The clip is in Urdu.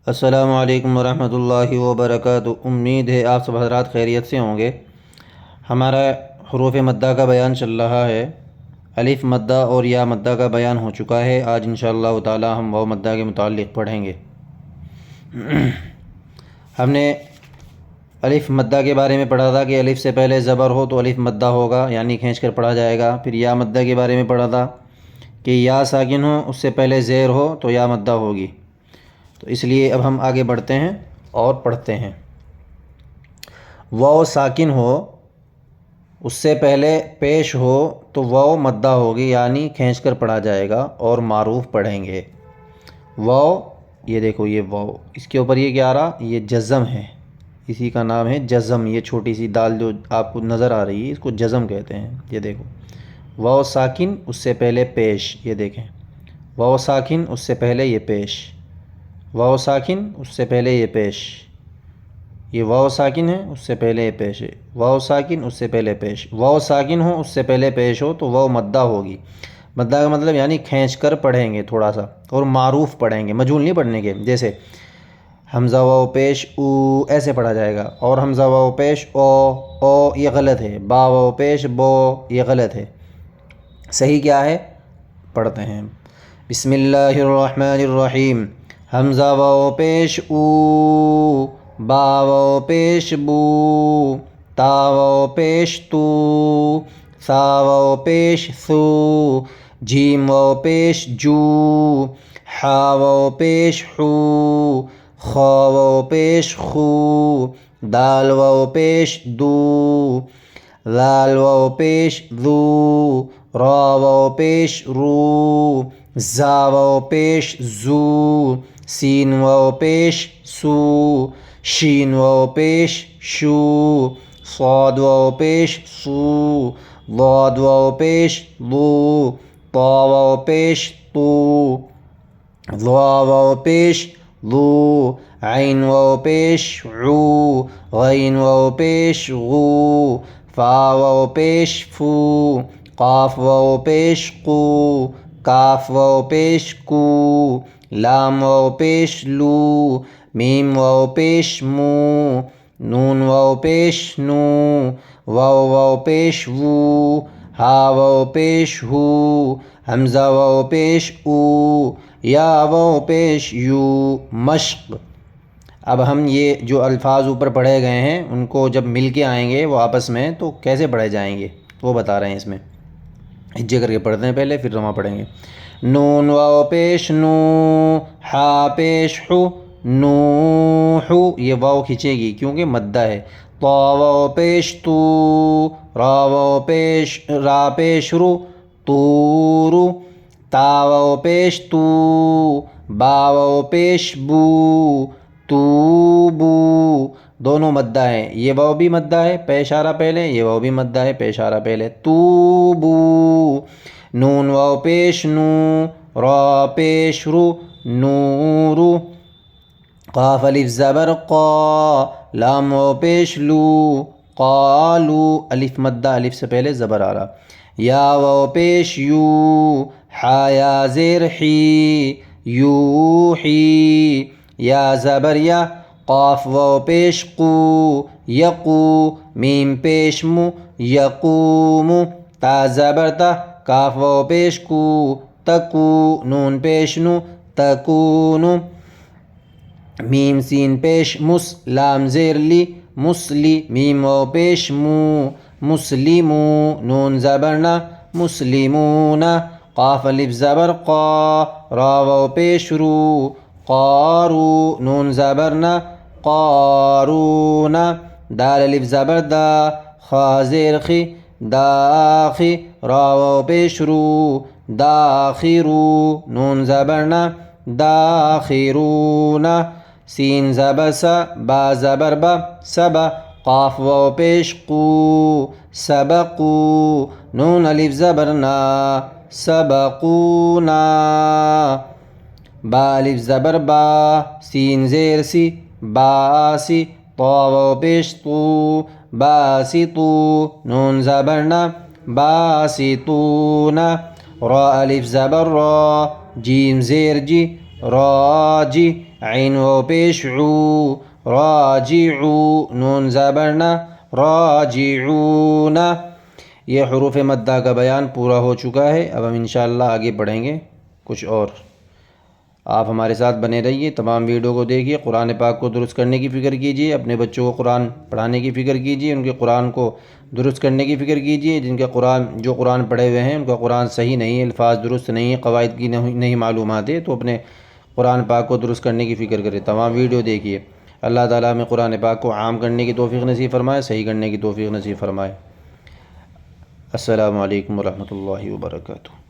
السلام علیکم ورحمۃ اللہ وبرکاتہ۔ امید ہے آپ سب حضرات خیریت سے ہوں گے۔ ہمارا حروف مدہ کا بیان چل رہا ہے۔ الف مدہ اور یا مدہ کا بیان ہو چکا ہے۔ آج انشاءاللہ تعالی ہم واو مدہ کے متعلق پڑھیں گے۔ ہم نے الف مدہ کے بارے میں پڑھا تھا کہ الف سے پہلے زبر ہو تو الف مدہ ہوگا، یعنی کھینچ کر پڑھا جائے گا۔ پھر یا مدہ کے بارے میں پڑھا تھا کہ یا ساکن ہو اس سے پہلے زیر ہو تو یا مدہ ہوگی۔ تو اس لیے اب ہم آگے بڑھتے ہیں اور پڑھتے ہیں۔ واو ساکن ہو اس سے پہلے پیش ہو تو واو مدہ ہوگی، یعنی کھینچ کر پڑھا جائے گا اور معروف پڑھیں گے۔ واو، یہ دیکھو یہ واو، اس کے اوپر یہ کیا آ رہا، یہ جزم ہے، اسی کا نام ہے جزم۔ یہ چھوٹی سی دال جو آپ کو نظر آ رہی ہے اس کو جزم کہتے ہیں۔ یہ دیکھو واو ساکن اس سے پہلے پیش، یہ دیکھیں واو ساکن اس سے پہلے یہ پیش، واو ساکن اس سے پہلے یہ پیش، یہ واو ساکن ہے اس سے پہلے یہ پیش ہے، واو ساکن اس سے پہلے پیش۔ واو ساکن ہو اس سے پہلے پیش ہو تو واو مدہ ہوگی۔ مدہ کا مطلب یعنی کھینچ کر پڑھیں گے تھوڑا سا، اور معروف پڑھیں گے، مجہول نہیں پڑھنے کے۔ جیسے حمزہ واو پیش او ایسے پڑھا جائے گا، اور حمزہ واو پیش او یہ غلط ہے، با واو پیش بو یہ غلط ہے۔ صحیح کیا ہے، پڑھتے ہیں۔ بسم اللہ الرحمن الرحیم۔ حمزہ واو پیش او، با واو پیش بو، تا واو پیش تو، ثا واو پیش ثو، جیم واو پیش جو، حا واو پیش حو، خا واو پیش خو، دال واو پیش دو، ذال واو پیش ذو، را واو پیش رو، زا واو پیش زو، سین واو پیش سو، شین واو پیش شو، صاد واو پیش صو، ضاد واو پیش ضو، طا واو پیش طو، ظا واو پیش ظو، عین واو پیش عو، غین واو پیش غو، فا واو پیش فو، قاف واو پیش قو، کاف واو پیش کو، لام واو پیش لو، میم واو پیش مو، نون واو پیش نو، واو واو پیش وو، ہا واو پیش ہو، حمزہ واو پیش او، یا واو پیش یو۔ مشق۔ اب ہم یہ جو الفاظ اوپر پڑھے گئے ہیں ان کو جب مل کے آئیں گے وہ آپس میں تو کیسے پڑھے جائیں گے وہ بتا رہے ہیں اس میں۔ ہجے کر کے پڑھتے ہیں پہلے، پھر رواں پڑھیں گے۔ نون واو پیش نو، ہا پیش حو، نوحو یہ واو کھنچے گی کیونکہ مدہ ہے۔ طا واو پیش تو، را واو پیش را پیش رو، طورو، تا واو پیش تو، با واو پیش بو، توبو، دونوں مدہ ہیں۔ یہ واو بھی مدہ ہے پیش آ رہا پہلے، یہ واو بھی مدہ ہے پیش آ رہا پہلے، توبو۔ نون واو پیش نو، را پیش رو، نورو، قاف الف زبر قا، لام واو پیش لو، قالو، الف مدہ الف سے پہلے زبر آ رہا، یا واو پیش یو، حا یا زیر حی، یوحی، یا زبر یا، قاف واو پیش قو، یقو، میم پیش مو، یقوم، تا زبر تا، کاف واو پیش کو، تکو، نون پیش نو، تکونو، میم سین پیش مس، لام زیر لی، مسلی، میم واو پیش مو، مسلمو، نون زبر نا، مسلمون، قاف الف زبر قا، را واو پیش رو، قارو، نون زبر نا، قارون، دال الف زبر دا، خا زیر خی، داخی، را واو پیش رو، داخرو، نون زبر نا، داخرون، سین زبر سا، با زبر با، سبا، قاف واو پیش قو، سبقو، نون الف زبر نا، سبقونا، با الف زبر با، سین زیر سی، باسی، طا واو پیش طو، باسطو، نون زبر نا، باسطون، را الف زبر را، جیم زیر جی، راجی، عین و پیش عو، راجعو، نون زبرنا، راجعون۔ یہ حروف مدہ کا بیان پورا ہو چکا ہے، اب ہم انشاءاللہ آگے بڑھیں گے کچھ اور۔ آپ ہمارے ساتھ بنے رہیے، تمام ویڈیو کو دیکھیے، قرآن پاک کو درست کرنے کی فکر کیجیے، اپنے بچوں کو قرآن پڑھانے کی فکر کیجیے، ان کے قرآن کو درست کرنے کی فکر کیجیے۔ جن کے جو قرآن پڑھے ہوئے ہیں ان کا قرآن صحیح نہیں ہے، الفاظ درست نہیں ہے، قواعد کی نہیں معلومات ہے، تو اپنے قرآن پاک کو درست کرنے کی فکر کرے، تمام ویڈیو دیکھیے۔ اللہ تعالیٰ ہمیں قرآن پاک کو عام کرنے کی توفیق نصیب فرمائے، صحیح کرنے کی توفیق نصیب فرمائے۔ السلام علیکم ورحمۃ اللہ وبرکاتہ۔